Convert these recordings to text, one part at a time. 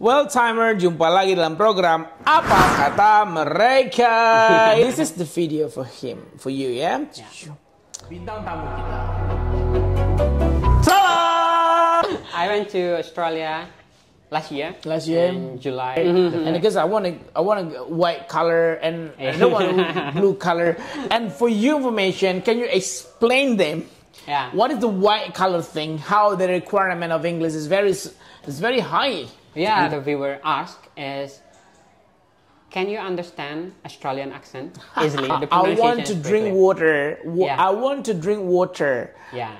Well timer, jumpa lagi dalam program Apa Kata Mereka. This is the video for him, for you ya. Bintang tamu kita. Salam. I went to Australia last year in July. And because I want a white color and I don't want a blue color. And for your information, can you explain them? Yeah. What is the white color thing? How the requirement of English is very high. Yeah, the viewer asked is, can you understand Australian accent easily? The I want to pronunciation is drink perfect. water. Yeah. I want to drink water. Yeah.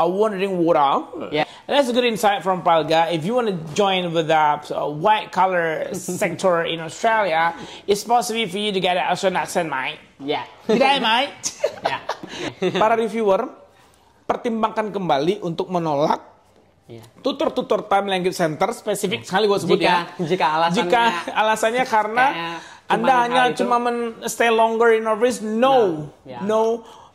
I want to drink water. Yeah. And that's a good insight from Palga. If you want to join with the white collar sector in Australia, it's possible for you to get an Australian accent, mate. Yeah. G'day, mate. Yeah. Para reviewer, pertimbangkan kembali untuk menolak tutor-tutor Time Language Center, spesifik sekali gue sebut jika alasannya karena Anda hanya cuma stay longer in office, no,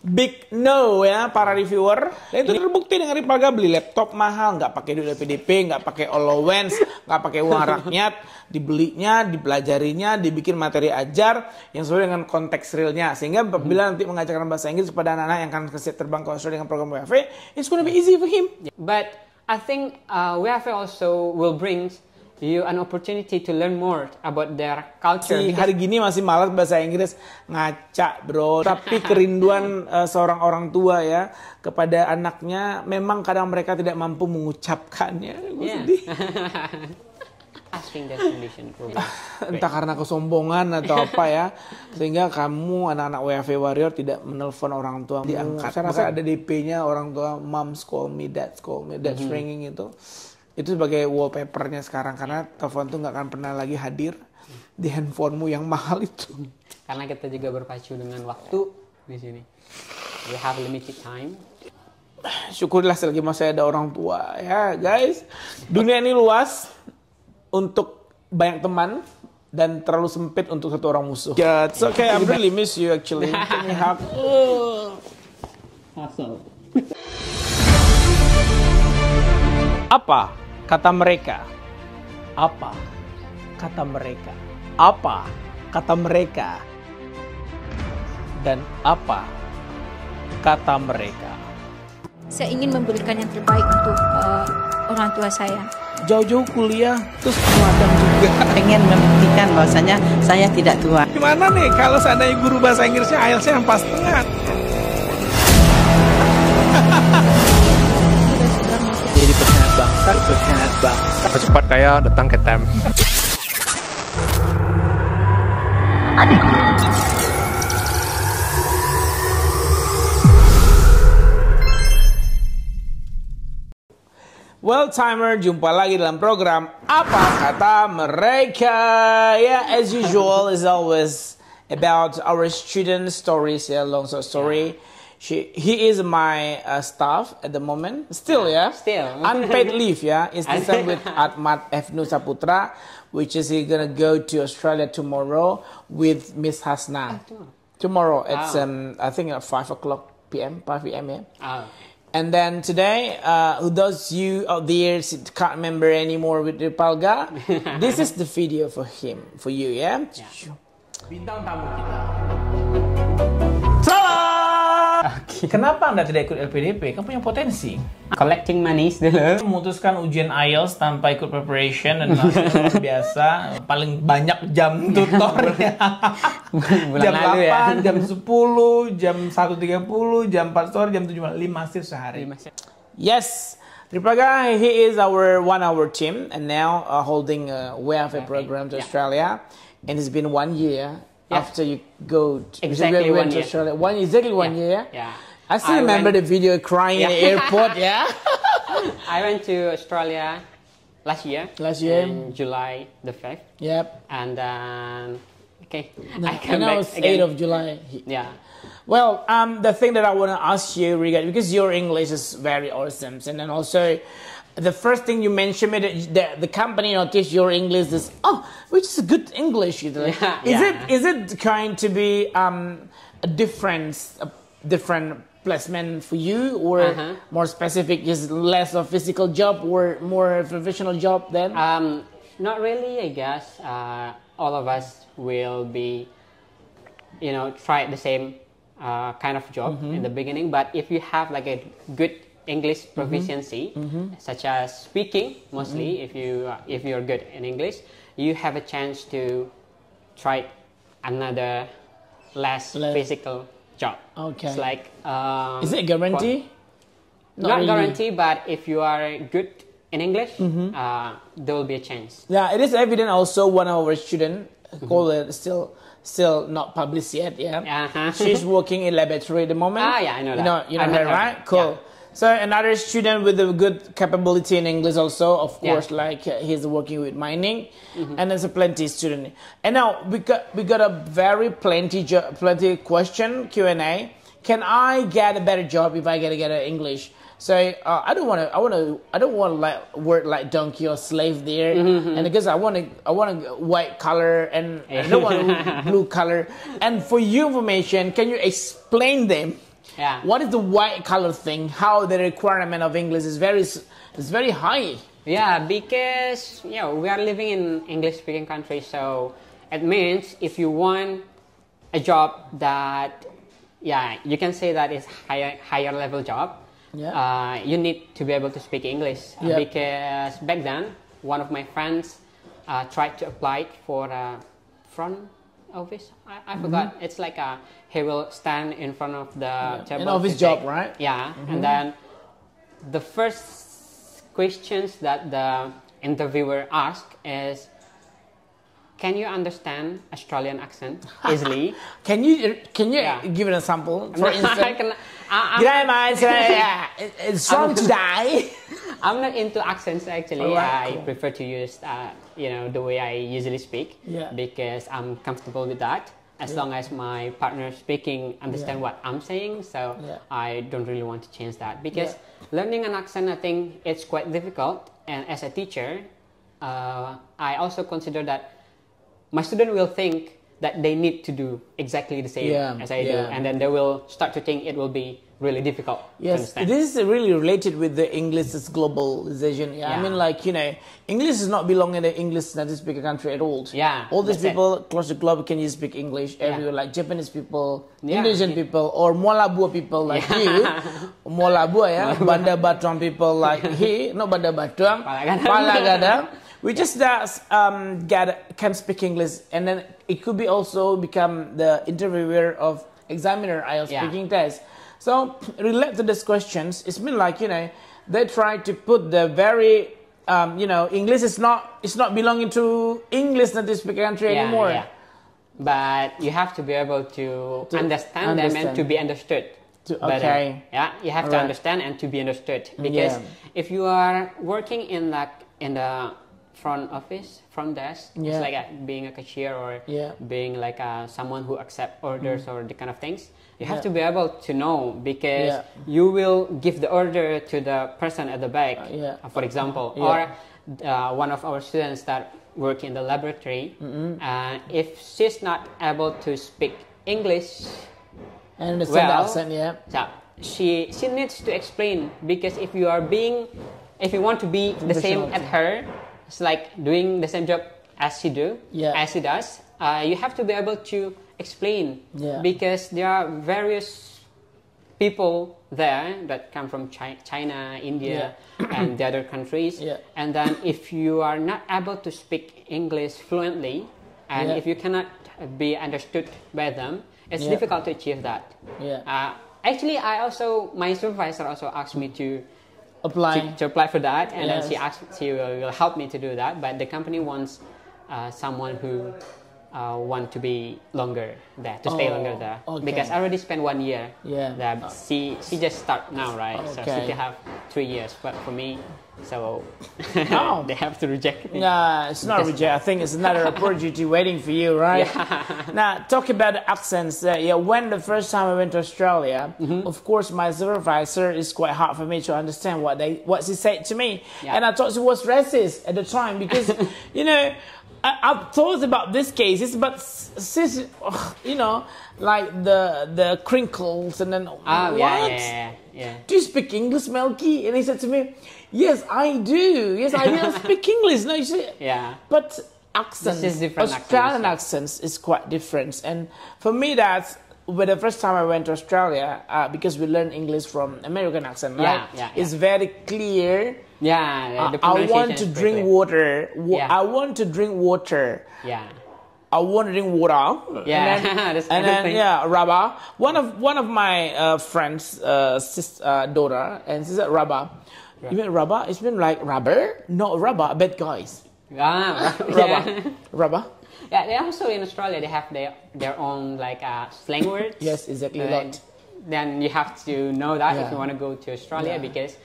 big no ya para reviewer. Dan itu terbukti dengan Ripalga beli laptop mahal, nggak pakai duit PDP, nggak pakai allowance, nggak pakai uang rakyat, dibelinya, dipelajarinya, dibikin materi ajar yang sesuai dengan konteks realnya. Sehingga bila nanti mengajarkan bahasa Inggris kepada anak-anak yang akan siap terbang ke Australia dengan program WFH, it's gonna be easy for him. But I think WFH also will bring you an opportunity to learn more about their culture. Hari gini masih malas bahasa Inggris, ngaca bro. Tapi kerinduan seorang orang tua ya kepada anaknya, memang kadang mereka tidak mampu mengucapkannya. Gue sedih. Asking that condition problem. Entah karena kesombongan atau apa ya, sehingga kamu anak-anak WFH Warrior tidak menelpon orang tua diangkat. Saya rasa ada DP-nya orang tua, moms call me, dad's ringing itu sebagai wallpapernya sekarang, karena telepon tuh nggak akan pernah lagi hadir di handphonemu yang mahal itu. Karena kita juga berpacu dengan waktu di sini. We have limited time. Syukurlah selagi masih ada orang tua ya guys. Dunia ini luas untuk banyak teman dan terlalu sempit untuk satu orang musuh. Yeah, it's okay. I really miss you actually. Can you hug? Apa kata mereka? Apa kata mereka? Apa kata mereka? Dan apa kata mereka? Saya ingin memberikan yang terbaik untuk orang tua saya. Jauh-jauh kuliah, terus pemadam juga. Pengen membuktikan bahwasanya saya tidak tua. Gimana nih kalau seandainya guru bahasa Inggrisnya IELTS-nya yang pas tengah? Jadi pengkhianat bangsa. Cepat kaya datang ke TEM. Well timer, jumpa lagi dalam program Apa Kata Mereka. Yeah, as usual, is always about our student stories. Yeah, long story. He is my staff at the moment. Still, yeah. Still. Unpaid leave, yeah. It's the same with Ahmad F. Nusaputra, which is he gonna go to Australia tomorrow with Miss Hasna. Tomorrow, it's I think at 5 p.m. Yeah. And then today, those you out there can't remember anymore with Ripalga, this is the video for him, for you, yeah? Bintang tamu kita. Salam! Kenapa Anda tidak ikut LPDP? Kan punya potensi. Collecting money dulu. Memutuskan ujian IELTS tanpa ikut preparation dan langsung luar biasa. Paling banyak jam tutornya. Jam 8, jam 10, jam 1.30, jam 4 sore, jam 7, 5 shift sehari. Yes, Ripalga, he is one our team and now holding a WFH program to Australia. And it's been 1 year after you go to exactly went to Australia. Exactly one year. Yeah. I still remember the video crying in the airport. Yeah. I went to Australia last year in July the 5th. Yep. And then I came back was again. 8th of July. Yeah. Well, the thing that I want to ask you, because your English is very awesome, and then also the first thing you mentioned me that the company noticed your English is which is good English. Is it going to be a different placement for you, or more specific, is less of physical job or more professional job then? Not really, I guess. All of us will be, try the same kind of job in the beginning. But if you have like a good English proficiency, such as speaking, mostly if you're good in English, you have a chance to try another less physical job. Okay. It's like is it a guarantee? Not really. guarantee, but if you are good in English, there will be a chance. Yeah, it is evident. Also, one of our students, called it still not published yet. Yeah, she's working in laboratory at the moment. Yeah, I know that. You know her, right? Cool. Yeah. So another student with a good capability in English also, of course, like he's working with mining, and there's a plenty student. And now we got a very plenty question Q&A. Can I get a better job if I get English? So I don't want to like work like donkey or slave there, and because I want a white color and I don't want a blue color. And for your information, can you explain them? Yeah. What is the white color thing? How the requirement of English is very high. Yeah, because we are living in English-speaking country, so it means if you want a job that, you can say that is higher level job. Yeah. You need to be able to speak English. Yep. Because back then, one of my friends tried to apply for a front office. I forgot. It's like he will stand in front of the table. An office job, right? Yeah, and then the first questions that the interviewer asked is, can you understand Australian accent easily? Can you give an example? For instance, g'day mate, it's from today. I'm not into accents actually. Right, I prefer to use the way I usually speak, because I'm comfortable with that. As long as my partner speaking understand what I'm saying, so I don't really want to change that, because learning an accent, I think it's quite difficult. And as a teacher, I also consider that my student will think that they need to do exactly the same as I do, and then they will start to think it will be really difficult to understand. This is really related with the English's globalization. I mean, like, English is not belonging in the English native speaker country at all. All these people across the globe can use speak English everywhere, like Japanese people, Indonesian people, or Molabua people like you. Molabua, Banda Batuang people like he, not Banda Batuang, Palagadang. We just can speak English, and then it could be also become the interviewer of examiner IELTS speaking test. So relate to these questions. It's been like they try to put the very English is not belonging to English native speaker country anymore. But you have to be able to understand them and to be understood. Okay. You have to understand and to be understood, because if you are working in the front office, front desk, it's like being a cashier or being like someone who accepts orders or the kind of things. You have to be able to know, because you will give the order to the person at the back, for example, or one of our students that work in the laboratory. If she's not able to speak English and understand the accent, so she needs to explain, because if you want to be the same as her, it's like doing the same job as she does. You have to be able to explain, because there are various people there that come from China, India, and the other countries. And then if you are not able to speak English fluently, and if you cannot be understood by them, it's difficult to achieve that. Actually, my supervisor also asked me to apply for that, and then she will help me to do that. But the company wants someone who want to be longer there, to stay longer there, because I already spent 1 year there. She just start now, right? So she can have 3 years, but for me, so they have to reject me. No, it's not reject. I think it's another opportunity waiting for you, right? Now, talk about the accents. When the first time I went to Australia, of course, my supervisor is quite hard for me to understand what she said to me, and I thought she was racist at the time, because I've thought about this case, but like the crinkles, and then what? Do you speak English, Melky? And he said to me, Yes, I do. Yes, I do speak English. No, you see. Yeah. But accents, Australian accents is quite different. And for me, that's when the first time I went to Australia, because we learn English from American accent, right? It's very clear. I want to drink water. I want to drink water. I want to drink water. And then rubber. One of my friends' daughter, and she said rubber. You mean rubber? It's been like rubber? No, rubber. Bad guys. Rubber. Yeah, they also in Australia they have their own like slang words. Yes, exactly. Lot. Then you have to know that if you want to go to Australia because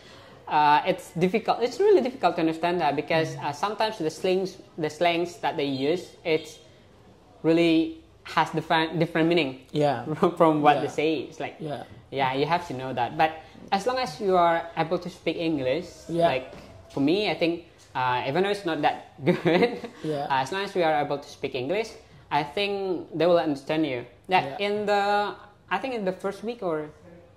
it's difficult. It's really difficult to understand that because sometimes the slangs that they use, it's really has different meaning. From what they say. It's like you have to know that. But as long as you are able to speak English, like for me, I think. Even though it's not that good, as long as we are able to speak English, I think they will understand you. I think in the first week or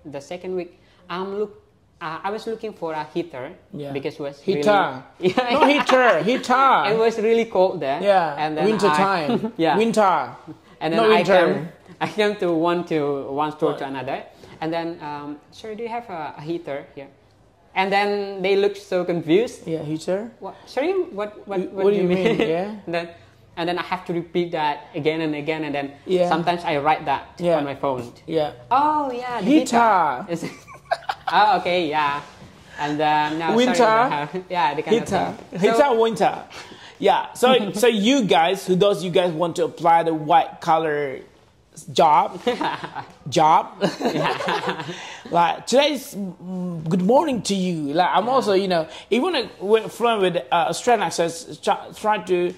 the second week, I was looking for a heater because it was heater. Heater. It was really cold there. And then winter time. Winter. And then I came to one store to another, and then sir, do you have a heater here? And then they look so confused. Heater. What? Sorry, what do you mean? And then I have to repeat that again and again, and then sometimes I write that on my phone. Oh yeah, the heater. Oh okay, yeah. And now winter. Sorry, the kind heater. Heater, winter. Yeah. So you guys want to apply the white collar job. Like today's good morning to you. Like I'm also, even when fluent with Australian accents, try to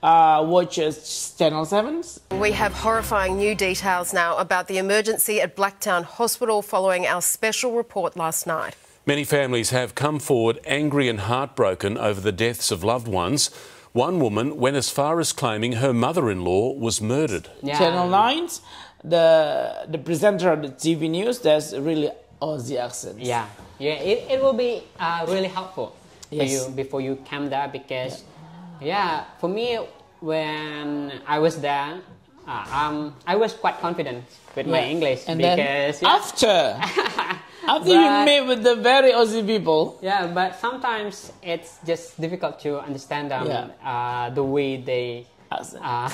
watch Channel 7s. We have horrifying new details now about the emergency at Blacktown Hospital following our special report last night. Many families have come forward angry and heartbroken over the deaths of loved ones. One woman went as far as claiming her mother-in-law was murdered. Channel 9, the presenter of the TV news, there's really Aussie accents. It will be really helpful for you before you come there because, for me, when I was there, I was quite confident with my English and because then after you meet with the very Aussie people. But sometimes it's just difficult to understand them, the way they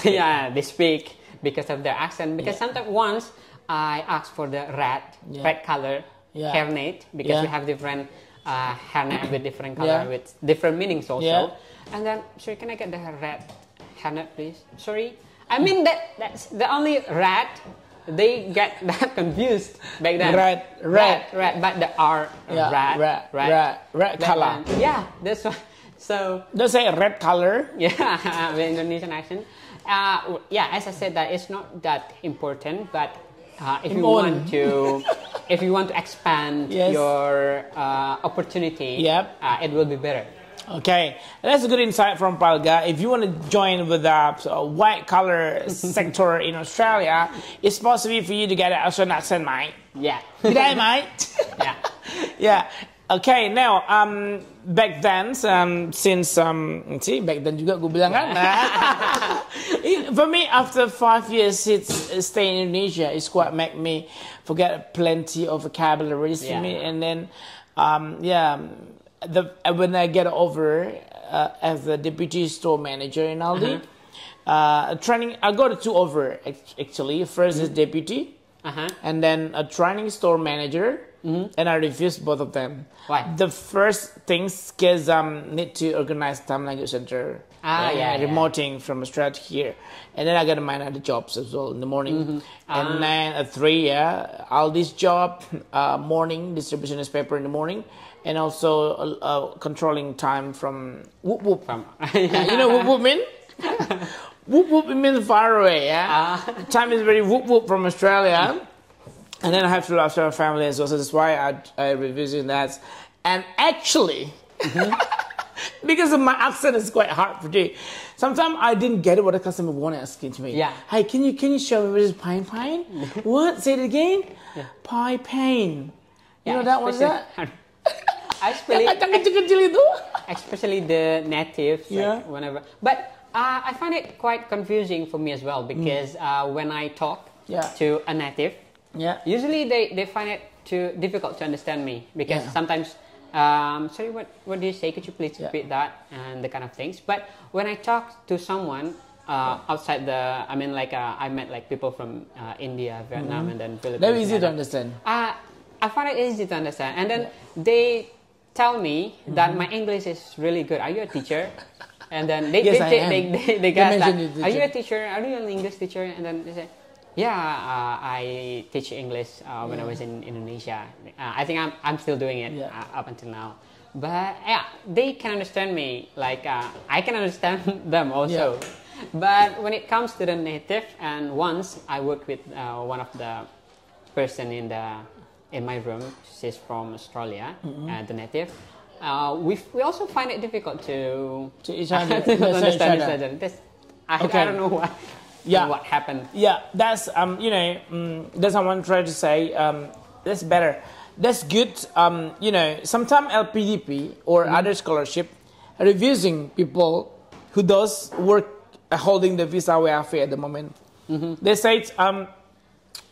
they speak because of their accent. Because sometimes once I asked for the red color hairnet because we have different hairnet with different color with different meanings also. And then, sorry, can I get the red hairnet, please? Sorry, I mean that's the only red. They get that confused back then. Red, but the R red color. That's why. So they say red color. The Indonesian accent. As I said, that it's not that important, but if you want to expand your opportunity, it will be better. Okay, that's a good insight from Palga. If you want to join with the white collar sector in Australia, it's possible for you to get an Australian accent, mate. G'day, mate. Okay, now back then, since back then juga gue bilang kan. For me, after 5 years staying in Indonesia, it's quite make me forget plenty of vocabularies for me, and then when I get over as a deputy store manager in Aldi, training, I got 2 over actually. First is deputy, and then a training store manager, and I refused both of them. Why? The first things because need to organize Tam Language Center, remoting from Australia to here, and then I got my other jobs as well in the morning, and then at 3 Aldi's job, morning distribution newspaper in the morning. And also controlling time from whoop whoop. You know whoop whoop mean? Whoop whoop means far away. Time is very whoop whoop from Australia. And then I have to look after my family as well. So that's why I revisit that. And actually, because of my accent is quite hard to do. Sometimes I didn't get what the customer wanted asking to me. Hey, can you show me what is pine? What? Say it again. Pie pain. You know that one? kecil-kecil itu. Especially the natives, like whenever. But I find it quite confusing for me as well because when I talk to a native, usually they find it too difficult to understand me because sometimes, sorry, what do you say? Could you please repeat that and the kind of things? But when I talk to someone outside I met like people from India, Vietnam, and then Philippines. They're easy to understand. I find it easy to understand, and then they tell me that my English is really good. Are you a teacher? And then they get that. Are you a teacher? Are you an English teacher? And then they say, yeah, I teach English when I was in Indonesia. I think I'm still doing it up until now. But they can understand me. Like I can understand them also. But when it comes to the native, and once I worked with one of the person in my room. She's from Australia, the native. We also find it difficult to understand each other. I don't know why. What happened? Yeah, that's that's what I want to try to say. That's better. That's good. Sometimes LPDP or other scholarship are refusing people who does work holding the visa WFA at the moment. They say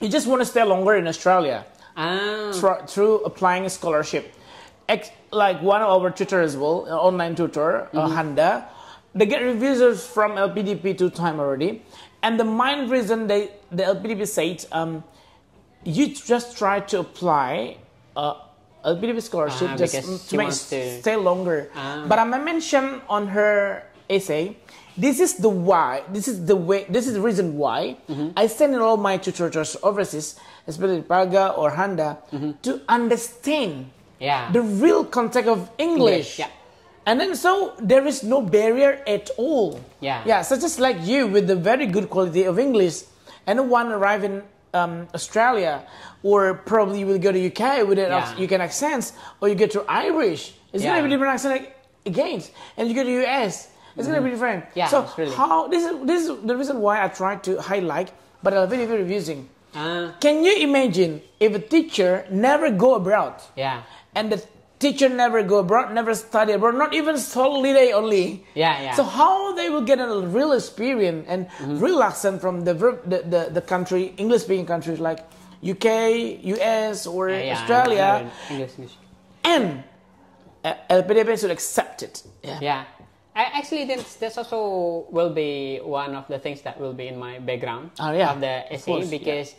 you just want to stay longer in Australia through applying a scholarship. Like one of our tutors as well, online tutor, Handa, they get reviews from LPDP 2 times already. And the main reason the LPDP said, you just try to apply LPDP scholarship just to make stay longer. But I mentioned on her essay, this is the reason why I send all my tutors overseas, especially Praga or Handa, to understand the real context of English. And then so there is no barrier at all. Such as like you with the very good quality of English, and one arrive in Australia, or probably you will go to UK with an UK accent, or you get to Irish. It's gonna be different accent again, and you go to US. It's gonna be different. So really. This is the reason why I try to highlight, but I'm very refusing. Can you imagine if a teacher never go abroad? And the teacher never go abroad, never study abroad, not even holiday only. So how they will get a real experience and real accent from the country, English-speaking countries like UK, US, or Australia, and LPDP should accept it. Actually, that's also will be one of the things that will be in my background of the essay, because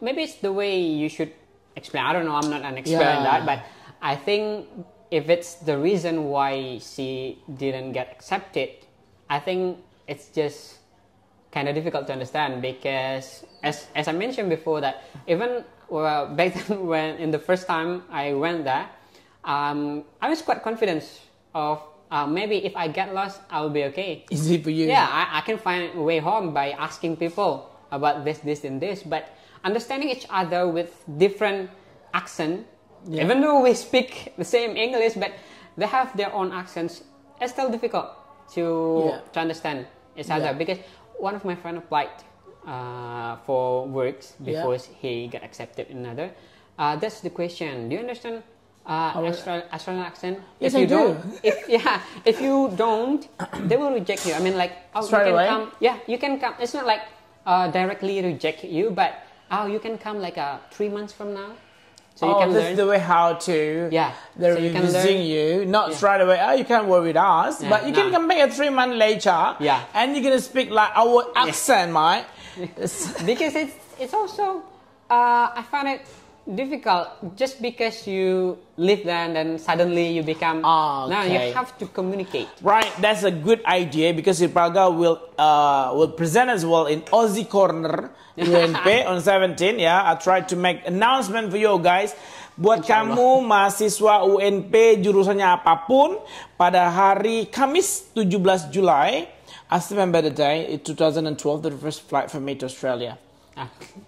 maybe it's the way you should explain. I don't know, I'm not an expert in that, but I think if it's the reason why she didn't get accepted, I think it's just kind of difficult to understand, because as I mentioned before, that even back then when in the first time I went there, I was quite confident of maybe if I get lost, I will be okay. Easy for you. I can find a way home by asking people about this, and this. But understanding each other with different accent, even though we speak the same English, but they have their own accents, it's still difficult to understand each other. Because one of my friends applied for works before he got accepted in another. That's the question. Do you understand Australian accent? Yes, if you I do. If you don't, they will reject you. I mean, like, you can come. You can come. It's not like directly reject you, but you can come like 3 months from now. So you can learn. That's the way how to. They're using you, not straight away. You can't work with us, but you can come back 3 months later. And you're gonna speak like our accent, mate. Because it's also I find it difficult just because you live there and then suddenly you become now you have to communicate. Right, that's a good idea, because Praga will present as well in Aussie Corner UNP on 17. I tried to make announcement for you guys. Buat kamu mahasiswa UNP jurusannya apapun, pada hari Kamis 17 Julai, I still remember the day, in 2012, the first flight for me to Australia.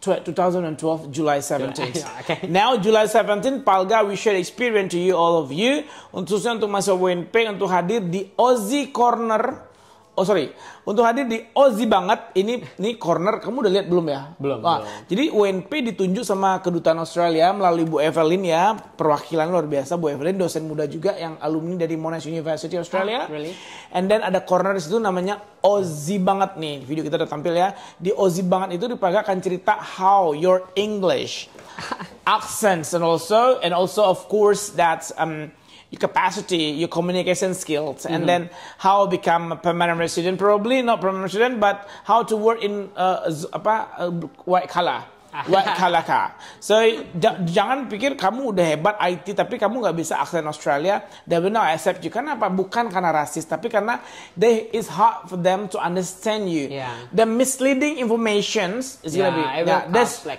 2012 July 17th. Now July 17th, Palga, we share experience to you, all of you, khususnya untuk mahasiswa UNP untuk hadir di Aussie Corner untuk hadir di Aussie banget. Ini corner, kamu udah lihat belum ya? Belum. Jadi UNP ditunjuk sama kedutaan Australia melalui Bu Evelyn ya, perwakilan luar biasa. Bu Evelyn dosen muda juga yang alumni dari Monash University Australia. Really? And then ada corner di situ namanya Aussie banget nih. Video kita udah tampil ya. Di Aussie banget itu Ripalga akan cerita how your English accents and also of course that's your capacity, your communication skills, and then how become a permanent resident. Probably not permanent resident, but how to work in white collar. White collar car. So jangan pikir kamu udah hebat IT tapi kamu nggak bisa aksen Australia. They will not accept you. Karena apa? Bukan karena rasis, tapi karena it's hard for them to understand you. Yeah. The misleading informations is gonna be.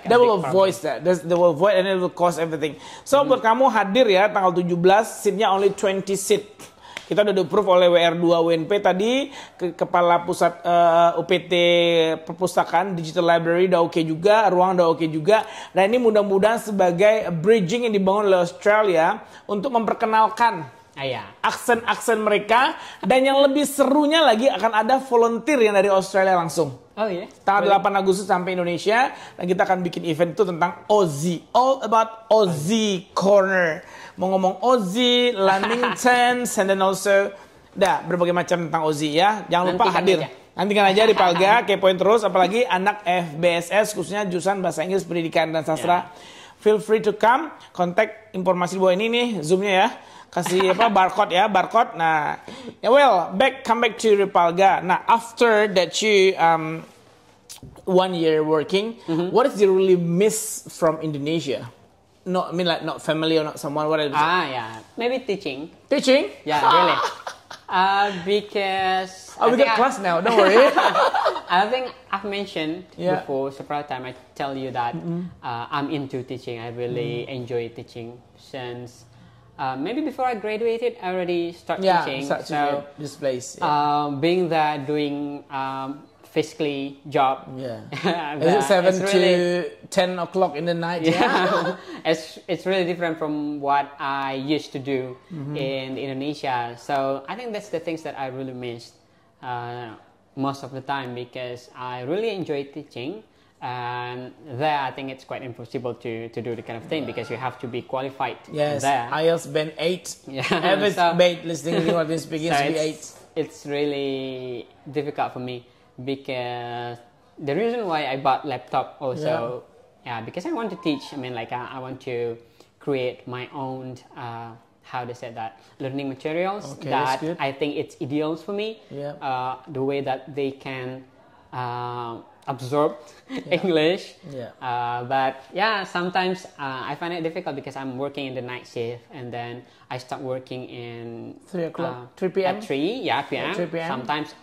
They will voice that. They will avoid and it will cause everything. So buat kamu hadir ya tanggal 17, seatnya only 20 seat. Kita udah di-approve oleh WR2 UNP tadi, Kepala Pusat UPT Perpustakaan Digital Library udah oke juga, ruang udah oke juga. Nah ini mudah-mudahan sebagai bridging yang dibangun oleh Australia untuk memperkenalkan aksen-aksen mereka. Dan yang lebih serunya lagi akan ada volunteer yang dari Australia langsung. Oh iya? Tanggal 8 Agustus sampai Indonesia. Dan kita akan bikin event itu tentang Aussie. All about Aussie Corner. Mau ngomong Aussie, Lamington, and then also berbagai macam tentang Aussie ya. Jangan lupa hadir. Nantikan aja Ripalga, kepoin terus. Apalagi anak FBSS, khususnya jurusan Bahasa Inggris, Pendidikan, dan Sastra. Feel free to come. Kontak informasi di bawah ini nih, Zoom-nya ya. Kasih barcode ya, barcode. Nah, come back to Ripalga. Nah, after that you 1 year working, what is you really miss from Indonesia? Not family or not someone. What is it? Maybe teaching. Teaching? Yeah, really. Because we got class now. Don't worry. I think I've mentioned before several times. I tell you that I'm into teaching. I really enjoy teaching since maybe before I graduated. I already started teaching. So this place. Being there, doing physically job. Is it 7 to 10 o'clock in the night? It's really different from what I used to do in Indonesia. So I think that's the things that I really missed most of the time, because I really enjoy teaching. And there, I think it's quite impossible to do the kind of thing, because you have to be qualified. Yes, there. IELTS band 8. Average bait listening to what is speaking should be 8. It's really difficult for me, because the reason why I bought laptop also, because I want to teach. I mean, like I want to create my own how to say that, learning materials that I think it's ideal for me. The way that they can absorb English. But sometimes I find it difficult because I'm working in the night shift, and then I start working in 3 o'clock, 3 p.m. At 3 p.m. 3 p.m. Sometimes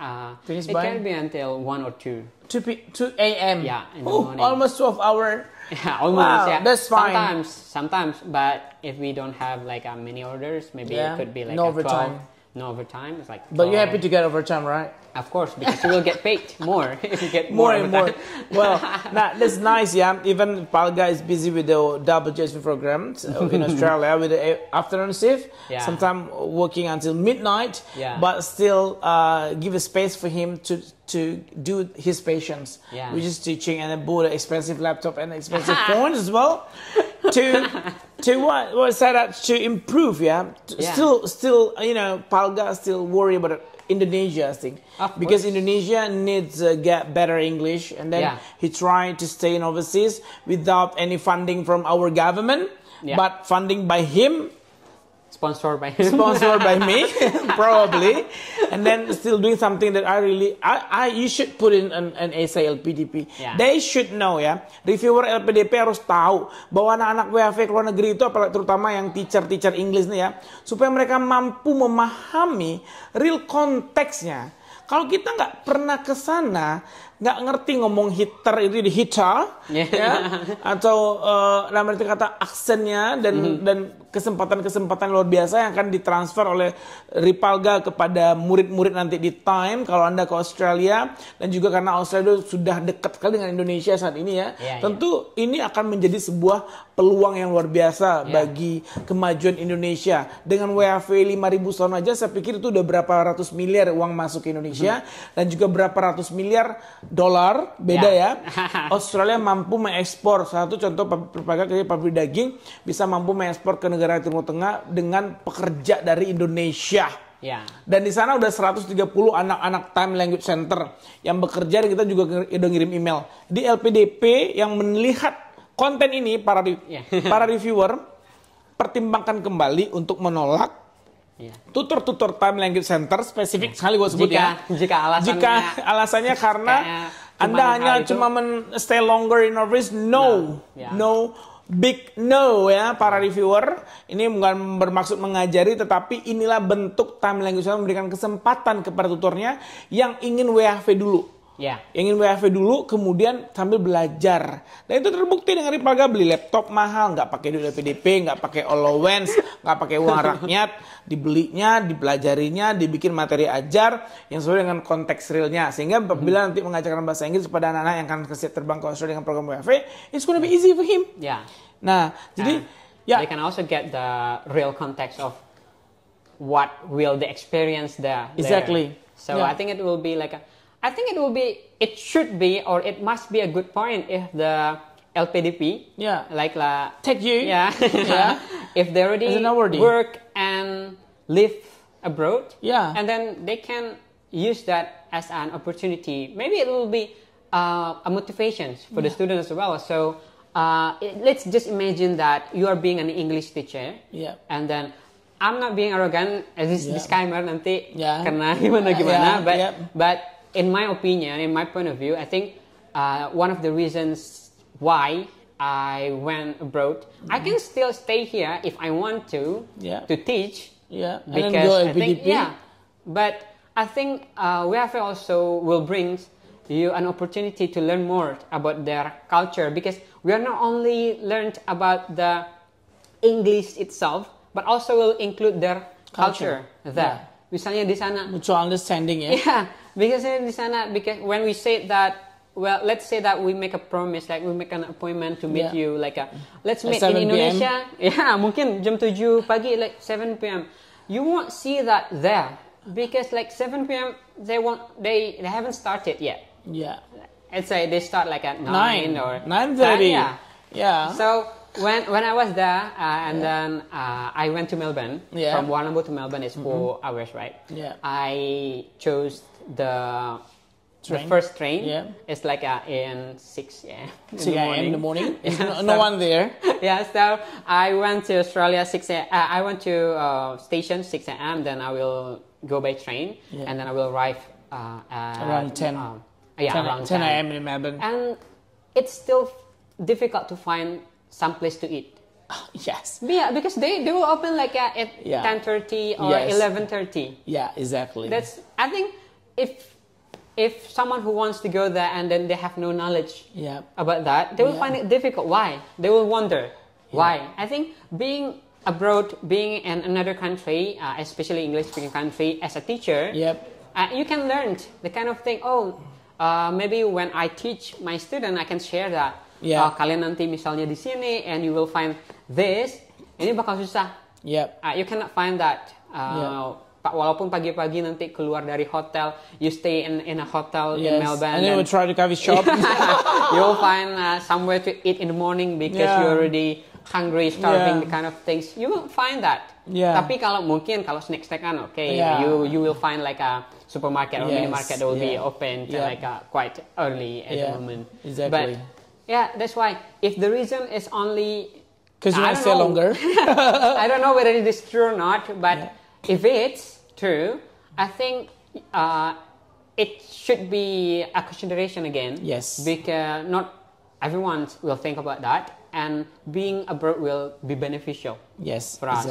it can be until 1 or 2. 2 a.m. Yeah, in the morning. Almost 12 hours. Almost. Wow, that's fine. Sometimes, but if we don't have like many orders, maybe it could be like no overtime. No overtime. It's like 12. But you're happy to get overtime, right? Of course, because you will get paid more if you get more and more. Well, that's nice, yeah. Even Palga is busy with the WGSP programs in Australia with the afternoon shift. Sometimes working until midnight, but still give a space for him to do his passions, which is teaching, and then bought an expensive laptop and expensive phone as well. To set up to improve, Still, Palga still worry about Indonesia thing, because Indonesia needs to get better English, and then he tried to stay in overseas without any funding from our government, but funding by him. Sponsored by me, probably, and then still doing something that you should put in an essay LPDP. They should know reviewer LPDP harus tahu bahwa anak-anak WHV luar negeri itu, terutama yang teacher English nih supaya mereka mampu memahami real konteksnya. Kalau kita nggak pernah ke sana, nggak ngerti ngomong hitter itu di hitter, atau dalam arti kata aksennya dan kesempatan-kesempatan luar biasa yang akan ditransfer oleh Ripalga kepada murid-murid nanti di Time kalau Anda ke Australia, dan juga karena Australia sudah dekat sekali dengan Indonesia saat ini tentu ini akan menjadi sebuah peluang yang luar biasa bagi kemajuan Indonesia. Dengan WHV 5.000 ton aja saya pikir itu udah berapa ratus miliar uang masuk ke Indonesia dan juga berapa ratus miliar dolar, beda ya. Australia mampu mengekspor, satu contoh pabrik daging bisa mampu mengekspor ke negara Timur Tengah dengan pekerja dari Indonesia. Dan di sana udah 130 anak-anak Time Language Center yang bekerja dan kita juga udah ngirim email. Di LPDP yang melihat konten ini para reviewer pertimbangkan kembali untuk menolak tutor-tutor Time Language Center spesifik sekali gue sebut jika alasannya karena Anda hanya cuma stay longer in office. No big no ya para reviewer. Ini bukan bermaksud mengajari, tetapi inilah bentuk Time Language Center memberikan kesempatan kepada tutornya yang ingin WHV dulu. Ingin WHV dulu, kemudian sambil belajar. Dan itu terbukti dengan Ripaga beli laptop mahal, nggak pakai duit LPDP, nggak pakai allowance, nggak pakai uang rakyat, dibelinya, dipelajarinya, dibikin materi ajar yang sesuai dengan konteks realnya. Sehingga bila nanti mengajarkan bahasa Inggris kepada anak-anak yang akan siap terbang ke Australia dengan program WHV, it's gonna be easy for him. Nah, jadi they can also get the real context of what will they experience there. Exactly. So I think it will be like it should be, or it must be a good point if the LPDP, take you, if they already work and live abroad, and then they can use that as an opportunity. Maybe it will be a motivation for the students as well. So let's just imagine that you are being an English teacher, and then I'm not being arrogant as this disclaimer nanti karena gimana, but in my opinion, in my point of view, I think one of the reasons why I went abroad, I can still stay here if I want to teach. Because I think, but I think WHV also will bring you an opportunity to learn more about their culture, because we are not only learned about the English itself, but also will include their culture there. Misalnya di sana mutual understanding because di sana, because when we say that, well, let's say that we make a promise, like we make an appointment to meet you, like let's meet in Indonesia, mungkin jam 7 pagi, like 7 p.m. You won't see that there because like 7 p.m. they haven't started yet. Let's say they start like at 9 or 9:30. So when I was there and then I went to Melbourne, from Warrnambool to Melbourne is 4 hours, right? I chose the first train. It's like in 6 a.m. in the morning. No one there. So I went to Australia 6 a.m. I went to station 6 a.m. Then I will go by train and then I will arrive at around 10. Around 10 a.m. in Melbourne. And it's still difficult to find some place to eat. Because they will open like at 10:30 or 11:30. Exactly. I think if someone who wants to go there and then they have no knowledge about that, they will find it difficult. Why? They will wonder why. I think being abroad, being in another country, especially English-speaking country, as a teacher, you can learn the kind of thing. Maybe when I teach my student, I can share that. Kalian nanti misalnya di sini and you will find this, ini bakal susah. You cannot find that. Walaupun pagi-pagi nanti keluar dari hotel, you stay in a hotel in Melbourne, and then we'll try to coffee shop. You will find somewhere to eat in the morning because you're already hungry, starving, the kind of things. You will find that. Tapi kalau snack-snackan, you will find like a supermarket or mini market that will be open like quite early at the moment. Exactly. But that's why if the reason is only because you want to stay longer, I don't know whether it is true or not, but if it's true, I think it should be a consideration again. Because not everyone will think about that, and being abroad will be beneficial. For us,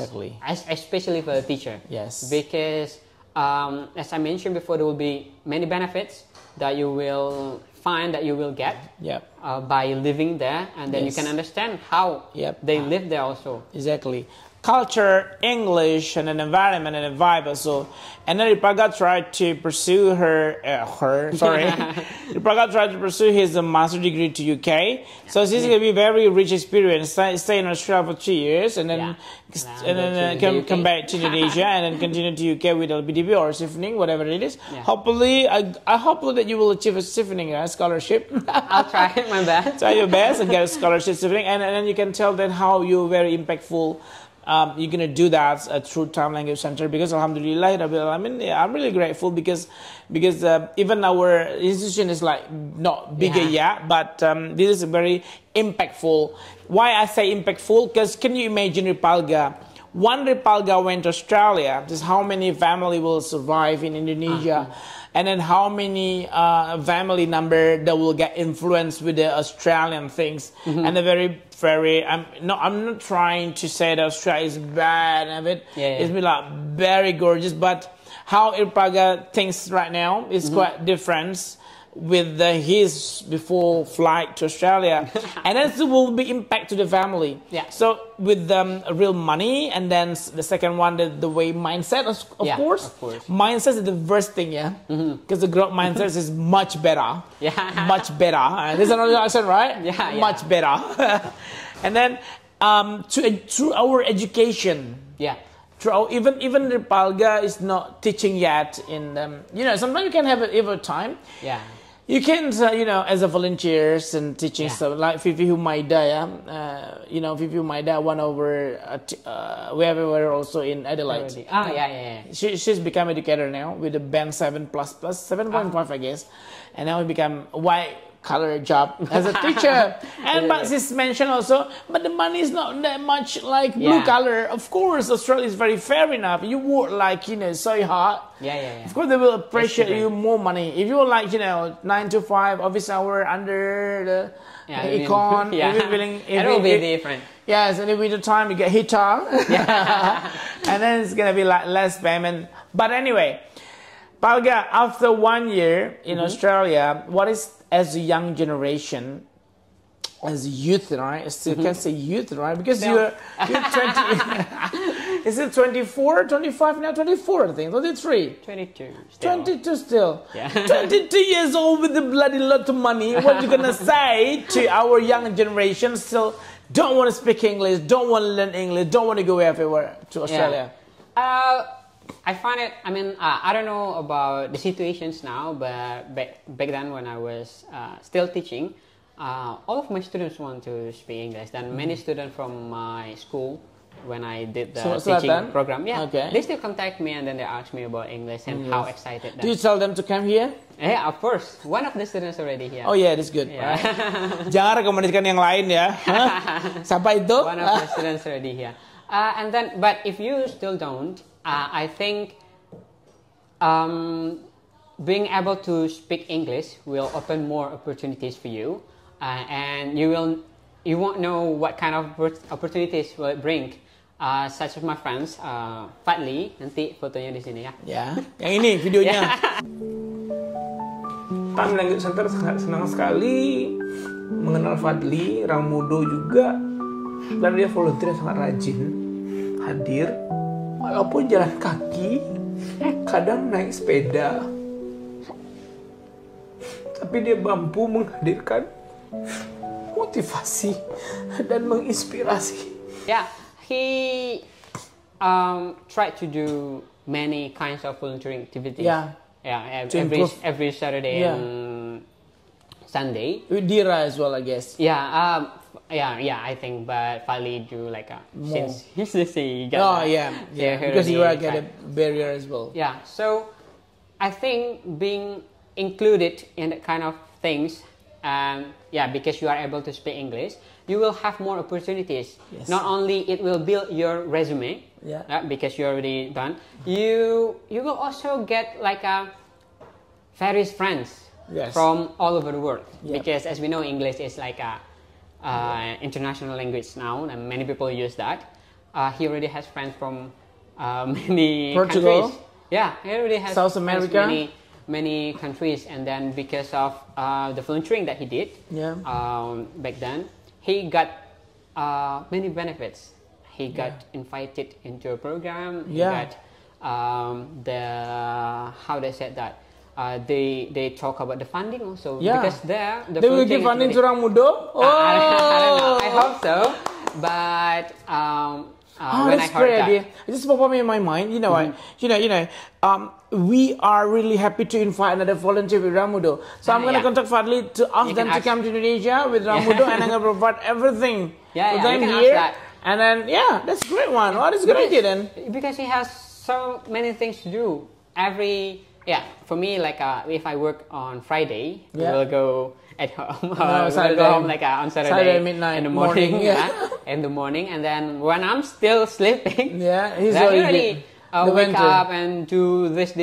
especially for the teacher. Because as I mentioned before, there will be many benefits that you will find, that you will get by living there, and then you can understand how they live there also. culture, English, and an environment and a vibe also. And then Ripaga tried to pursue Ripaga tried to pursue his master degree to UK. So this is going to be very rich experience. Stay in Australia for 3 years and then come back to Indonesia and then continue to UK with LPDP or CIFNING, whatever it is. Yeah. Hopefully, I hope that you will achieve a CIFNING scholarship. I'll try my best. Try your best and get a scholarship CIFNING, and then you can tell them how you're very impactful. You're gonna do that through Time Language Center, because Alhamdulillah, I mean, I'm really grateful because even our institution is like not bigger yet, but this is very impactful. Why I say impactful? Because can you imagine Ripalga? One Ripalga went to Australia. Just how many family will survive in Indonesia? And then how many family number that will get influenced with the Australian things, and the very I'm not trying to say that Australia is bad and it's been like very gorgeous, but how Ripalga thinks right now is quite different with his before flight to Australia, and that will be impact to the family. So with real money, and then the second one, the way mindset, of course. Mindset is the first thing, because the growth mindset is much better. Much better. There's another accent, right? Much better. And then through our education. Even Ripalga is not teaching yet in sometimes you can have it time. You can, as a volunteers and teaching stuff, like Fifi Humaida, Fifi Humaida won over, we were also in Adelaide. She's become educator now with a band 7++, 7.5 I guess, and now we become white collar job as a teacher. But she's mentioned also, but the money is not that much like blue collar. Of course, Australia is very fair enough. You work like, so hard. Of course, they will appreciate you more money. If you like, 9 to 5 office hour under the econ, it will be different. Yes, and with the time you get guitar, and then it's gonna be like less payment. But anyway, Palga, after 1 year in Australia, what is, as a young generation, as a youth, right? I still can't say youth, right? Because you're 20. Is it 24, 25 now? 24, I think. 23. 22 still. 22 still. 22 years old with a bloody lot of money. What are you going to say to our young generation still don't want to speak English, don't want to learn English, don't want to go everywhere to Australia? I find it, I don't know about the situations now, but back then when I was still teaching, all of my students want to speak English. Then many students from my school, when I did the teaching program, they still contact me and then they ask me about English and how excited. Do you tell them to come here? Yeah, of course. One of the students already here. Oh yeah, that's good. Right? Jangan rekomendasikan yang lain ya. Siapa itu? One of the students already here. And then, but if you still don't, I think being able to speak English will open more opportunities for you, and you won't know what kind of opportunities will it bring. Such as my friends, Fadli, nanti fotonya di sini ya. Ya, yang ini videonya. Time Language Center sangat senang sekali mengenal Fadli, Ramudo juga, dan dia volunteer sangat rajin, hadir. Walaupun jalan kaki, kadang naik sepeda, tapi dia mampu menghadirkan motivasi dan menginspirasi. He tried to do many kinds of volunteering activities. Every Saturday and Sunday. With Dira as well, I guess. I think, but Fali do like since he got because you are get a barrier as well. So I think being included in that kind of things, because you are able to speak English, you will have more opportunities. Not only it will build your resume, because you're already done, you will also get like various friends from all over the world. Because as we know, English is like a international language now, and many people use that. He already has friends from many Portugal. countries. He already has South America. Many countries, and then because of the volunteering that he did back then, he got many benefits. he got invited into a program. He Yeah. got how they said that. They talk about the funding also, because they will give funding to Orang Muda. Oh, I don't know. I hope so, but when I that's heard great that, idea. It just popped up in my mind. You know, we are really happy to invite another volunteer with Orang Muda. So I'm going to contact Fadli to ask them to come to Indonesia with Orang Muda, and I'm going to provide everything for them here. And then, that's a great one. Oh, that's a good idea then. Because he has so many things to do. For me, like if I work on Friday, we'll go at home. We'll go home like on Saturday midnight in the morning. morning, in the morning, and then when I'm still sleeping, he's already wake up and do this,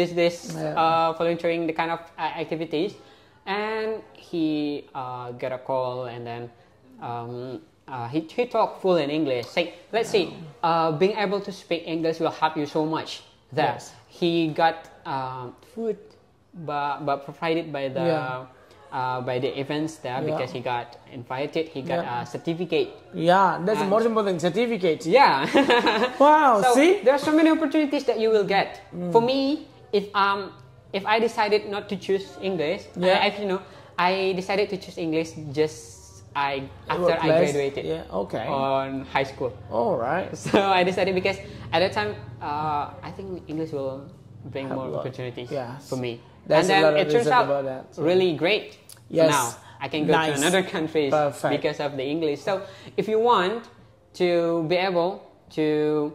volunteering the kind of activities. And he got a call, and then he talked full in English. Say, let's see, being able to speak English will help you so much. That he got food, but provided by the events there, because he got invited. He got a certificate. Yeah, that's the most important, certificate. Yeah. Wow. So see, there are so many opportunities that you will get. For me, if I decided not to choose English, I decided to choose English after I graduated on high school. All right. So I decided because at that time, I think English will bring more opportunities for me. That's and then it turns out about that, really great. Yes. Now I can go to another countries because of the English. So if you want to be able to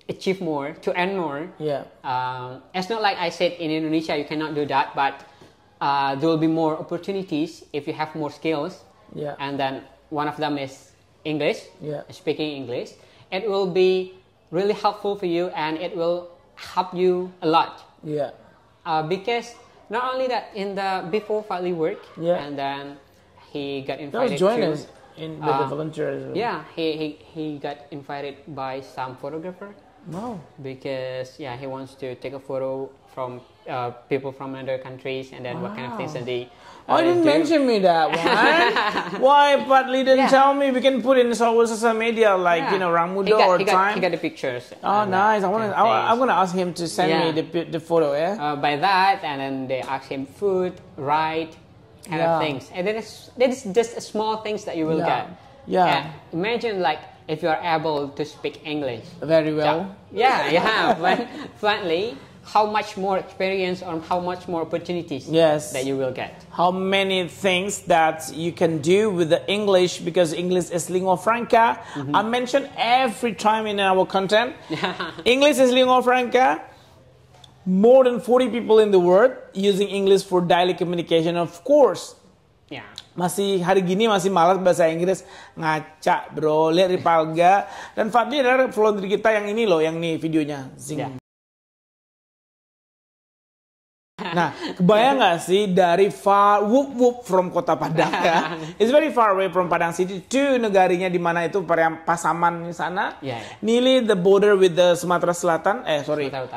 achieve more, to earn more, it's not like I said in Indonesia you cannot do that, but there will be more opportunities if you have more skills. And then one of them is English, speaking English. It will be really helpful for you, and it will help you a lot. Because not only that, in the before Fadli work, and then he got invited to join us in the volunteers. Yeah, he got invited by some photographer. Wow. Because he wants to take a photo from people from other countries, and then what kind of things that they. Oh, you didn't mention me that one. Why, Fadli didn't tell me? We can put in social media like Orang Muda or Time. He got the pictures. Oh, nice! I'm gonna ask him to send me the photo. By that, and then they ask him food, ride, kind of things, and then it's just small things that you will get. Imagine like if you are able to speak English very well. When finally. How much more experience or how much more opportunities that you will get. How many things that you can do with the English, because English is lingua franca. I mention every time in our content. English is lingua franca. More than 40 people in the world using English for daily communication, of course. Masih hari gini masih malas bahasa Inggris, ngaca bro. Lihat Ripalga dan Fadli adalah volunteer kita yang ini loh, yang nih videonya. Zing. Nah, kebayang nggak sih dari far whoop from kota Padang ya? It's very far away from Padang City to negarinya di mana itu Pasaman di sana. Nearly the border with the Sumatera Selatan,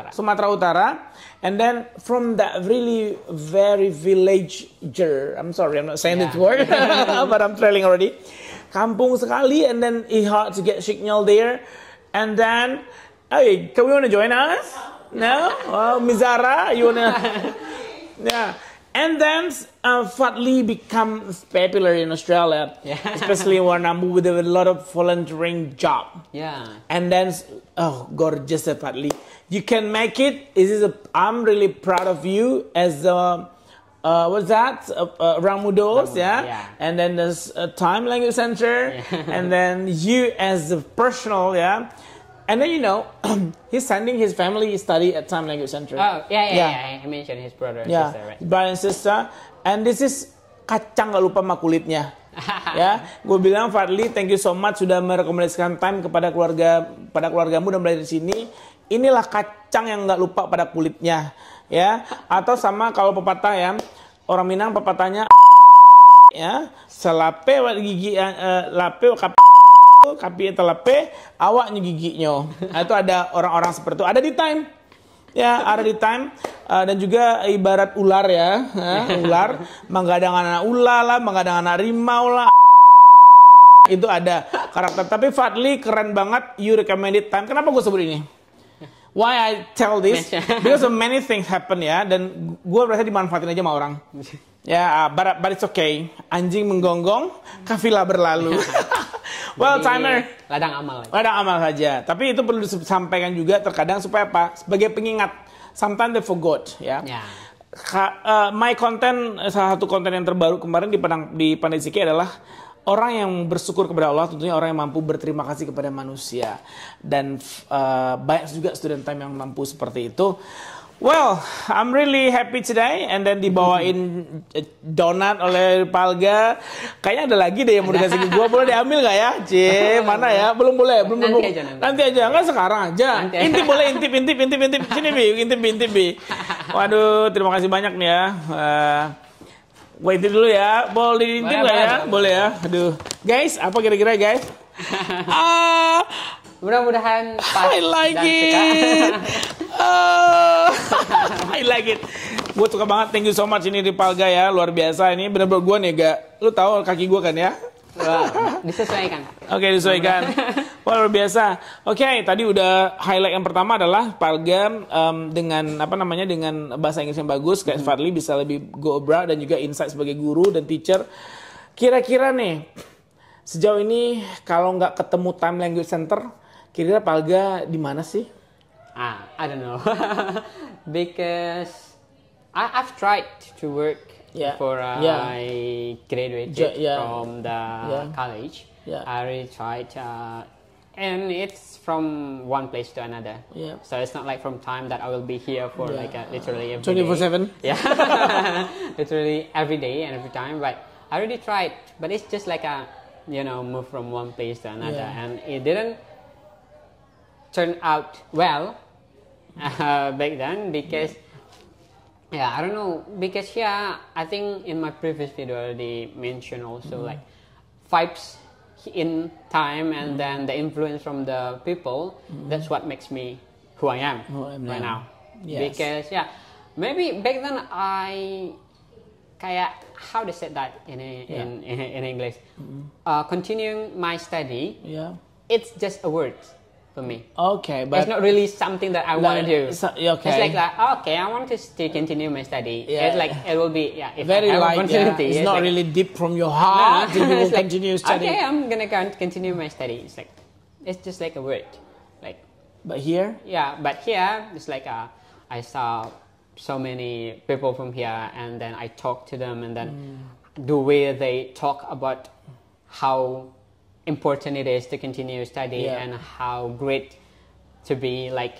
Sumatera Utara. And then from that really very villager, I'm sorry, I'm not saying this word, but I'm trailing already. Kampung sekali, and then it hard to get signal there. And then, hey, can we want to join us? No? Oh, Mizara, you wanna? And then Fadli becomes popular in Australia, especially in Warrnambool with a lot of volunteering job. And then, gorgeous Fadli, you can make it. I'm really proud of you as what's that? Orang Muda, and then there's a Time Language Center, and then you as a personal, And then he's sending his family study at Time Language Center. Oh, I mentioned his brother and sister, right? Brother and sister. And this is kacang gak lupa sama kulitnya. Gue bilang Fadli, thank you so much sudah merekomendasikan Time kepada keluargamu dan belajar di sini. Inilah kacang yang gak lupa pada kulitnya, Atau sama kalau pepatah orang Minang pepatahnya selape gigi lape kapi telape awaknya giginya. Itu ada orang-orang seperti itu. Ada di Time. Ada di Time. Dan juga ibarat ular ular menggadang anak ular lah, menggadang anak rimau lah. itu ada karakter. Tapi Fadli keren banget. You recommended time. Kenapa gue sebut ini? Why I tell this? Because of many things happen ya. Dan gue merasa dimanfaatin aja sama orang. Ya, but it's okay. Anjing menggonggong, kafilah berlalu. Well, timer. Ladang amal. Ladang amal saja. Tapi itu perlu disampaikan juga terkadang supaya apa? Sebagai pengingat. Sometimes they forgot, ya. My content, salah satu konten yang terbaru kemarin di Pandai Siki adalah orang yang bersyukur kepada Allah, tentunya orang yang mampu berterima kasih kepada manusia. Dan banyak juga student time yang mampu seperti itu. Well, I'm really happy today. And then dibawain donat oleh Palga. Kayaknya ada lagi deh yang mau dikasih ke gue. Boleh diambil gak ya? Mana ya? Belum boleh. Belum. Nanti aja. Enggak sekarang aja. Intip boleh. Intip. Sini Bi. Intip Bi. Waduh, terima kasih banyak nih ya. Gue intip dulu ya. Boleh diintip gak ya? Boleh ya. Aduh. Guys, apa kira-kira guys? Mudah-mudahan pas I like dan it. I like it. Gue suka banget. Thank you so much ini Ripalga ya. Luar biasa ini. Bener-bener gue nih gak. Lu tahu kaki gue kan ya? Wah, disesuaikan. Oke, disesuaikan. Wah, luar biasa. Oke, tadi udah highlight yang pertama adalah Palga dengan apa namanya dengan bahasa Inggris yang bagus. Kayak Fadli bisa lebih go abroad dan juga insight sebagai guru dan teacher. Kira-kira nih sejauh ini kalau nggak ketemu Time Language Center, kira-kira Palga di mana sih? I don't know. Because I've tried to work before I graduated from the college. I really tried, and it's from one place to another. So it's not like from time that I will be here for like literally every 24/7. Yeah, literally every day and every time. But I really tried, but it's just like a move from one place to another, and it didn't turn out well back then because I don't know, because I think in my previous video I already mentioned also like vibes in time and then the influence from the people. That's what makes me who I am right now. Because maybe back then I how to say that in English, continuing my study, it's just a word for me. Okay, but it's not really something that I want to do. Okay. It's like that. Okay, I want to still continue my study. It's like it will be if very I have light. opportunity. It's not like, really deep from your heart. You will continue studying. Okay, I'm gonna continue my study. It's like it's just like a word, like. But here? Yeah, but here it's like I saw so many people from here, and then I talk to them, and then the way they talk about how important it is to continue study and how great to be like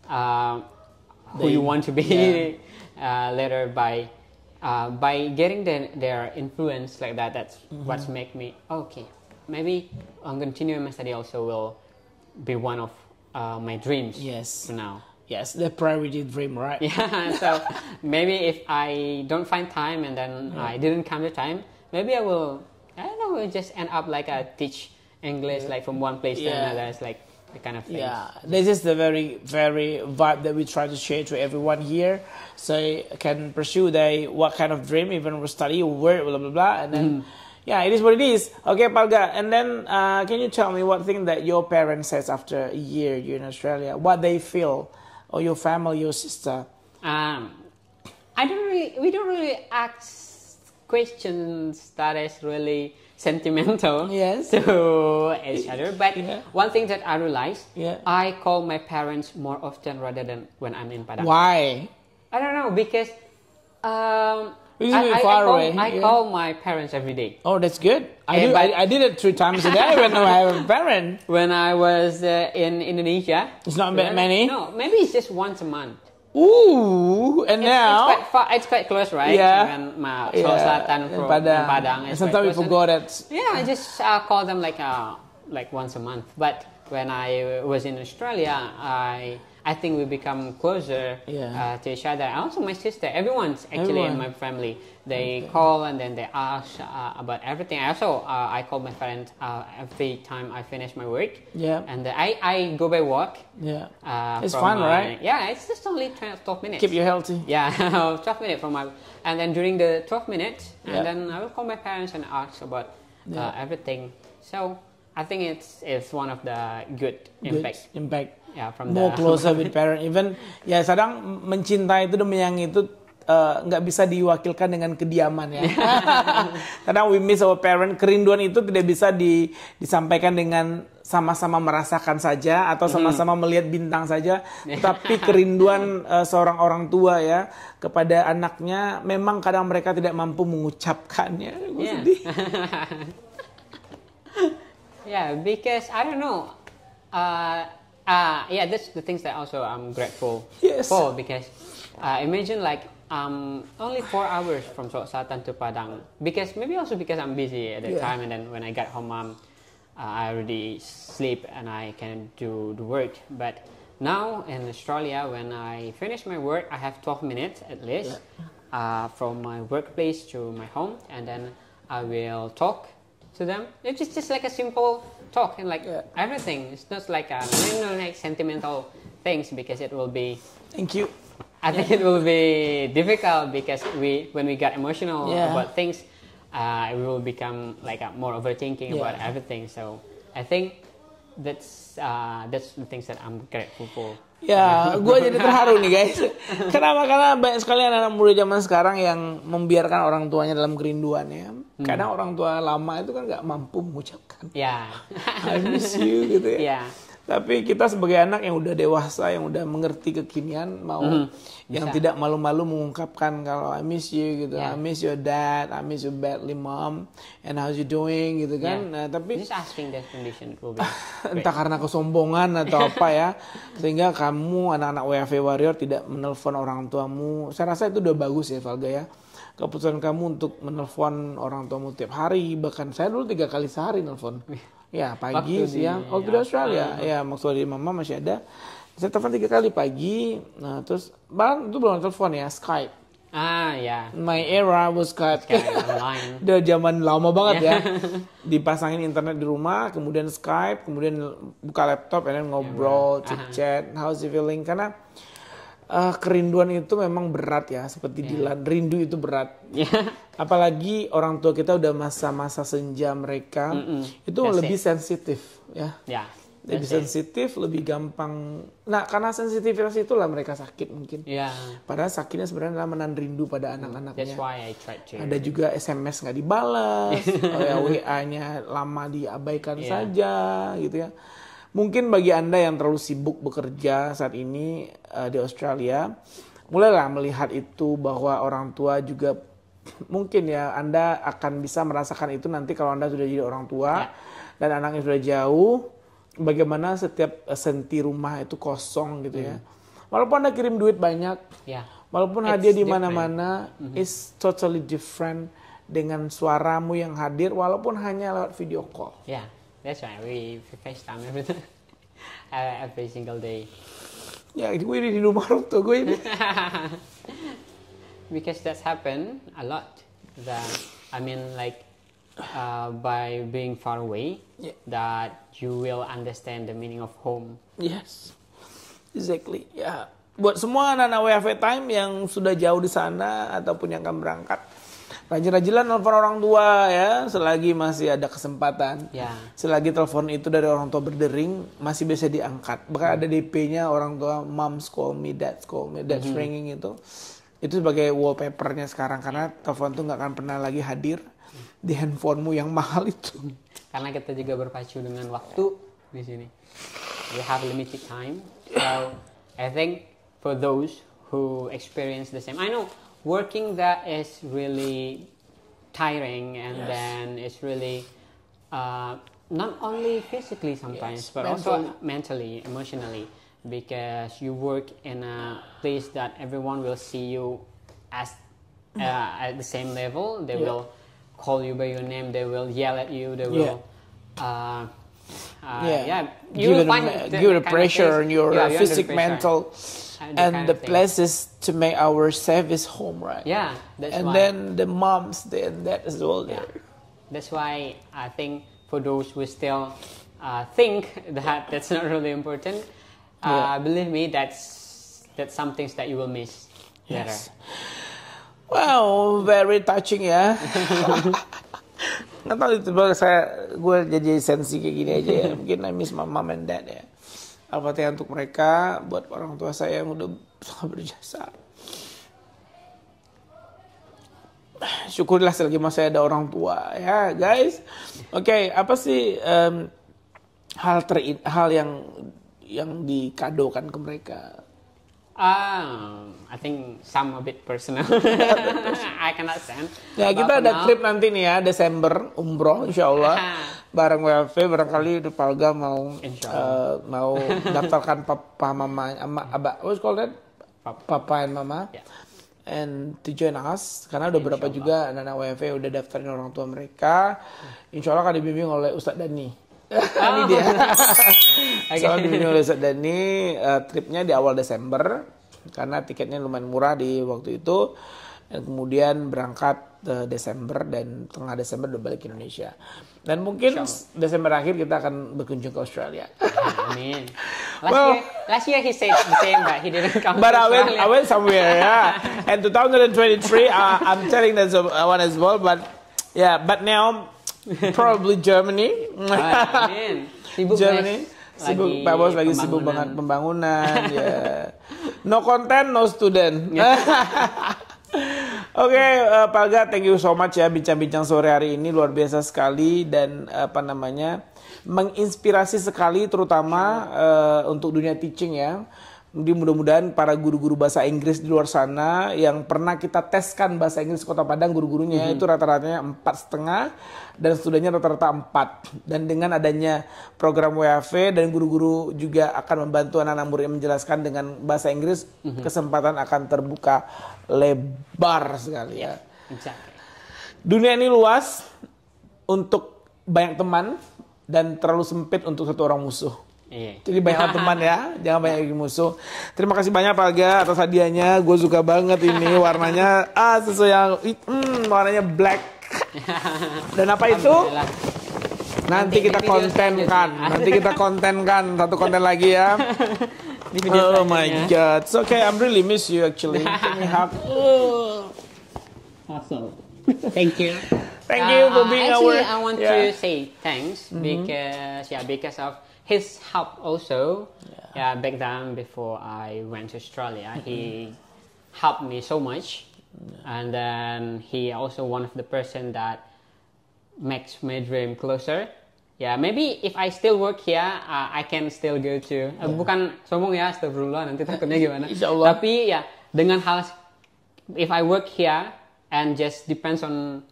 who you want to be later by getting their influence like that. That's what's make me okay. Maybe continuing my study also will be one of my dreams. Yes. For now. Yes, the priority dream, right? Yeah. So maybe if I don't find time and then I didn't come to time, maybe I don't know, just end up like a teach English like from one place to another. It's like the kind of thing. Yeah, this is the very, very vibe that we try to share to everyone here. So you can pursue what kind of dream, even with study, work, blah, blah, blah. And then, it is what it is. Okay, Palga. And then can you tell me what thing that your parents says after a year you're in Australia? What they feel? Or your family, your sister? We don't really ask questions that is really sentimental to each other. But one thing that I realized, I call my parents more often rather than when I'm in Padang. Why? I don't know, because I call my parents every day. Oh, that's good. I did it 3 times a day when I have a parent. When I was in Indonesia. It's not many? No, maybe it's just once a month. Ooh, and now? It's quite far, it's quite close, right? Yeah. When Selatan from Padang. Sometimes we forgot it. Yeah, I just call them like once a month. But when I was in Australia, I think we become closer to each other. Also, my sister, everyone's actually in my family. They call and then they ask about everything. I call my parents every time I finish my work. Yeah. And I go by walk. Yeah. It's fun, right? Yeah, it's just only 12 minutes. Keep you healthy. Yeah, 12 minutes from my... And then during the 12 minutes, and then I will call my parents and ask about everything. So I think it's one of the good impact. Yeah, from more the closer with parent. Even ya kadang mencintai itu dan menyayangi itu nggak bisa diwakilkan dengan kediaman ya. Kadang we miss our parent. Kerinduan itu tidak bisa disampaikan dengan sama-sama merasakan saja atau sama-sama melihat bintang saja. Tapi kerinduan seorang orang tua ya kepada anaknya memang kadang mereka tidak mampu mengucapkannya. Gue sedih. Yeah, because I don't know. Yeah, that's the things that also I'm grateful for, because imagine like only 4 hours from Sulawesi Selatan to Padang, because maybe also because I'm busy at the time, and then when I got home I already sleep and I can do the work. But now in Australia, when I finish my work, I have 12 minutes at least from my workplace to my home, and then I will talk to them. It's just like a simple talk, and like everything. It's not like like sentimental things, because it will be. Thank you. I think it will be difficult, because when we get emotional about things, we will become like more overthinking about everything. So I think that's the things that I'm grateful for. Ya, gue jadi terharu nih guys. Kenapa? Karena banyak sekali anak-anak muda zaman sekarang yang membiarkan orang tuanya dalam kerinduan ya. Kadang orang tua lama itu kan nggak mampu mengucapkan. I miss you gitu ya. Tapi kita sebagai anak yang udah dewasa, yang udah mengerti kekinian, mau yang tidak malu-malu mengungkapkan kalau I miss you gitu, I miss your dad, I miss you badly mom, and how's you doing gitu kan. Nah, tapi just asking that condition will be entah karena kesombongan atau apa ya, sehingga kamu anak-anak WFV Warrior tidak menelpon orang tuamu. Saya rasa itu udah bagus ya Valga ya. Keputusan kamu untuk menelpon orang tuamu tiap hari, bahkan saya dulu 3 kali sehari nelpon. Ya pagi, siang, waktu di Australia, ya maksudnya di mama masih ada. Saya telepon 3 kali pagi, nah terus bahkan itu belum telepon ya, Skype. My era was Skype. Online. Udah zaman lama banget ya. Dipasangin internet di rumah, kemudian Skype, kemudian buka laptop, dan ngobrol, chit-chat, how's you feeling? Karena kerinduan itu memang berat ya, seperti Dilan, rindu itu berat. Apalagi orang tua kita udah masa-masa senja mereka, itu lebih sensitif ya. Lebih sensitif, lebih gampang. Nah, karena sensitivitas itulah mereka sakit mungkin. Padahal sakitnya sebenarnya adalah menahan rindu pada anak-anaknya. That's why I tried to. Ada juga SMS nggak dibalas, WA-nya lama diabaikan saja, gitu ya. Mungkin bagi Anda yang terlalu sibuk bekerja saat ini di Australia, mulailah melihat itu bahwa orang tua juga mungkin ya Anda akan bisa merasakan itu nanti kalau Anda sudah jadi orang tua dan anaknya sudah jauh, bagaimana setiap senti rumah itu kosong gitu ya. Walaupun Anda kirim duit banyak, walaupun hadiah di mana-mana, is totally different dengan suaramu yang hadir walaupun hanya lewat video call. That's right. We FaceTime every single day. Ya, gue di rumah orang tua gue ini. Because that's happened a lot. I mean, like by being far away, that you will understand the meaning of home. Yes, exactly. Ya, buat semua anak-anak WFV Time yang sudah jauh di sana ataupun yang akan berangkat, rajin-rajinlah nelfon orang tua ya, selagi masih ada kesempatan. Selagi telepon itu dari orang tua berdering, masih bisa diangkat. Bahkan ada DP-nya orang tua, mom's call me, dad's ringing itu sebagai wallpapernya sekarang, karena telepon itu nggak akan pernah lagi hadir di handphonemu yang mahal itu. Karena kita juga berpacu dengan waktu di sini. We have limited time, so I think for those who experience the same, I know. Working that is really tiring, and then it's really not only physically sometimes, but also mentally, emotionally, because you work in a place that everyone will see you as at the same level. They will call you by your name. They will yell at you. They will. You will give the pressure on your physical, mental. And the places to make our service home, right? That's and why. Then the moms there, that is all there. That's why I think for those who still think that that's not really important, believe me, that's some things that you will miss. Yes. Wow, very touching ya. Nggak tahu itu gue jadi sensi kayak gini aja ya. Mungkin I miss my mom and dad ya. Al-Fatihah untuk mereka, buat orang tua saya yang udah sangat berjasa. Syukurlah selagi masih ada orang tua ya guys. Oke, apa sih hal yang dikadokan ke mereka? I think some a bit personal. I cannot stand. Ya kita ada trip nanti nih ya, Desember umroh insyaallah bareng WFV. Barangkali Palga mau daftarkan papa mama abah, what's called that? Papa and mama. Yeah. And to join us karena udah berapa juga anak-anak WFV udah daftarin orang tua mereka. Insyaallah akan dibimbing oleh Ustadz Dani. Ini dia. Soalnya dibimbing oleh Ustadz Dani, tripnya di awal Desember karena tiketnya lumayan murah di waktu itu, dan kemudian berangkat Desember dan tengah Desember udah balik ke Indonesia. Dan mungkin Desember akhir kita akan berkunjung ke Australia. Amin. Last year he said the same, but he didn't come. But I went somewhere, yeah. And 2023, I'm telling that one as well. But yeah, but now probably Germany. Amin. Sibuk Germany. Sibuk, Pak Bos lagi sibuk banget pembangunan. Ya. No content, no student. Oke, Palga, thank you so much ya bincang-bincang sore hari ini luar biasa sekali dan menginspirasi sekali terutama untuk dunia teaching ya. Mudah-mudahan para guru-guru bahasa Inggris di luar sana yang pernah kita teskan bahasa Inggris Kota Padang guru-gurunya itu rata-ratanya 4,5 dan studentnya rata-rata 4. Dan dengan adanya program WAV dan guru-guru juga akan membantu anak-anak murid menjelaskan dengan bahasa Inggris, kesempatan akan terbuka lebar sekali ya. Dunia ini luas untuk banyak teman dan terlalu sempit untuk satu orang musuh. Jadi banyak teman ya, jangan banyak musuh. Terima kasih banyak Palga atas hadiahnya. Gue suka banget ini warnanya sesuai yang warnanya black. Dan apa itu? Nanti kita kontenkan satu konten lagi ya. Oh my god, it's okay. I'm really miss you actually. Give me a hug. Awesome. Thank you. Thank you for being actually, I want to say thanks because of his help also. Back then before I went to Australia, he helped me so much, and then he also one of the person that makes my dream closer. Maybe if I still work here, I can still go to. Bukan sombong ya, astagfirullah, nanti takutnya gimana. Insyaallah. Tapi ya dengan hal, if I work here and just depends on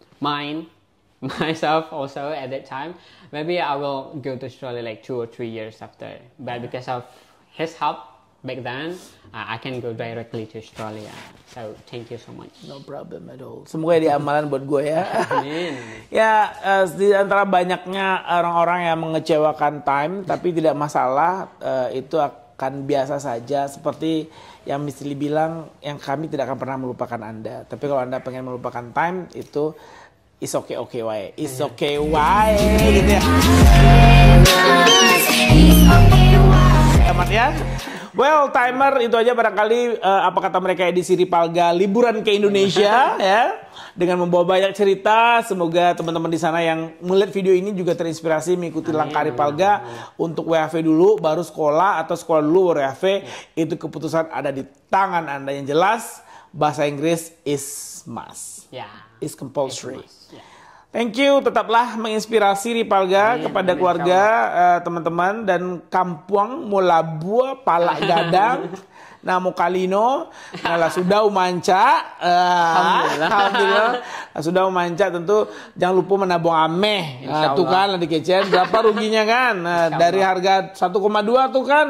myself also at that time, maybe I will go to Australia like 2 or 3 years after. But because of his help back then, I can go directly to Australia. So thank you so much. No problem at all. Semoga dia amalan buat gue ya. Amin. Ya, di antara banyaknya orang-orang yang mengecewakan Time, tapi tidak masalah, itu akan biasa saja. Seperti yang Miss Lee bilang, yang kami tidak akan pernah melupakan Anda. Tapi kalau Anda pengen melupakan Time, itu is okay wae. Is okay wae gitu ya. Tamat ya. Well, Timer itu aja barangkali apa kata mereka edisi Ripalga liburan ke Indonesia ya. Dengan membawa banyak cerita, semoga teman-teman di sana yang melihat video ini juga terinspirasi mengikuti langkah Ripalga untuk WAV dulu, baru sekolah atau sekolah dulu baru WAV. Itu keputusan ada di tangan Anda. Yang jelas bahasa Inggris is must. Is compulsory. Thank you, tetaplah menginspirasi Ripalga kepada keluarga, teman-teman dan kampung Molabua, Palak Gadang, Namo Kalino, sudah umanca, alhamdulillah, sudah umanca tentu jangan lupa menabung ameh, tuh kan di kecen berapa ruginya kan, dari harga 1,2 tuh kan,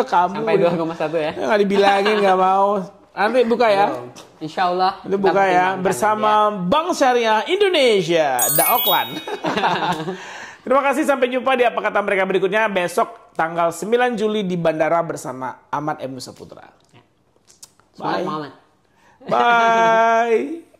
kamu sampai 2,1 ya, nggak dibilangin nggak mau. Nanti buka ya. Insyaallah. Itu buka ya bersama Bank Syariah Indonesia, Daoklan. Terima kasih, sampai jumpa di apa kata mereka berikutnya besok tanggal 9 Juli di bandara bersama Ahmad M. Saputra. Bye. Bye.